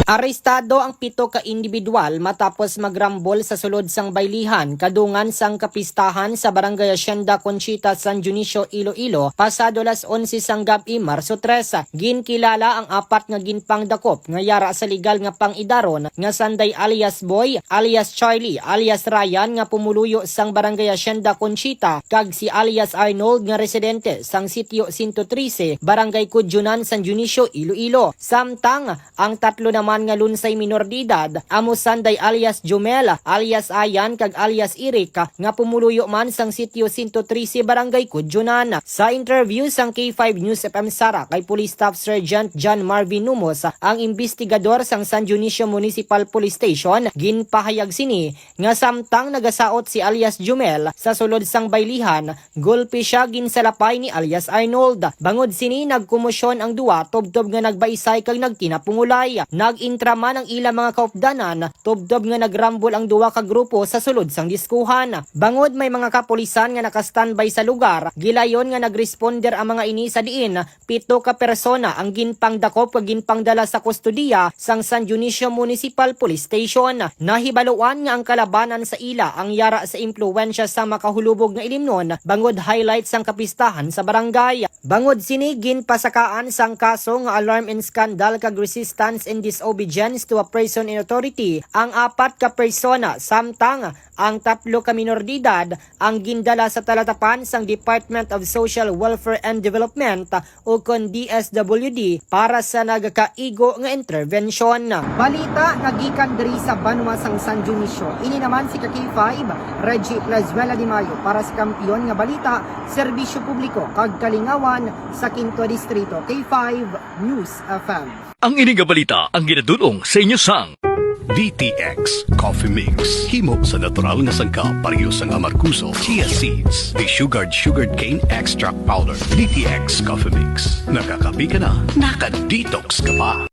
Arestado ang 7 ka individual matapos magrambol sa sulod sang baylihan kadungan sang kapistahan sa Barangay Hacienda Conchita, San Dionisio, Iloilo pasado las 11 sang gabi Marso 3. Ginkilala ang 4 nga ginpangdakop nga yara sa legal nga pangidaron nga Sanday alias Boy, alias Charlie, alias Ryan nga pumuluyo sang Barangay Hacienda Conchita kag si alias Arnold nga residente sang sitio 113, Barangay Kudyunan, San Dionisio, Iloilo. Samtang ang 3 naman nga lunsay minor de edad amo Sanday alias Jomel, alias Ayan kag alias Eric nga pumuluyo man sang sitio 113 Barangay Kudyunan. Sa interview sang K5 News FM Sara kay Police Staff Sergeant John Marvin Numos, ang investigador sang San Dionisio Municipal Police Station, ginpahayag sini nga samtang nagasaot si alias Jomel sa sulod sang baylihan, gulpi siya ginsalapay ni alias Arnold. Bangod sini nagkomosyon ang duwa tubtob nga nagbaisay kag nagtinapungulay. Nag-intraman ang ilang mga kaupdanan, tubtob nga nagrambol ang duwa ka grupo sa sulod sang diskuhan. Bangod may mga kapulisan nga nakastandby sa lugar, gilayon nga nagresponder ang mga ini sa diin, 7 ka persona ang ginpangdakop kag ginpangdala sa kustodiya sang San Dionisio Municipal Police Station. Nahibaluan nga ang kalabanan sa ila ang yara sa impluwensya sa makahulubog nga ilimnon, bangod highlights sang kapistahan sa barangay. Bangod sini ginpasakaan sang kaso nga alarm and scandal kag resistance and disobedience to a person in authority ang 4 ka persona, samtang ang 3 ka minor de edad ang gindala sa talatapan sang Department of Social Welfare and Development o kon DSWD para sa nagkaigo nga intervention. Balita nga gikan diri sa Banwa sang San Dionisio. Ini naman si K5 Reggie Plazuela de Mayo para sa kampiyon nga balita, serbisyo publiko kag kalingawan sa 5th distrito. K5 News FM. Ang iniga balita ang ginadulong sa inyo sang DTX Coffee Mix. Himo sa natural nga sangkap pareho sang amarkuso, chia seeds, sugared cane extract powder. DTX Coffee Mix. Nakakapi ka na, naka-detox ka pa.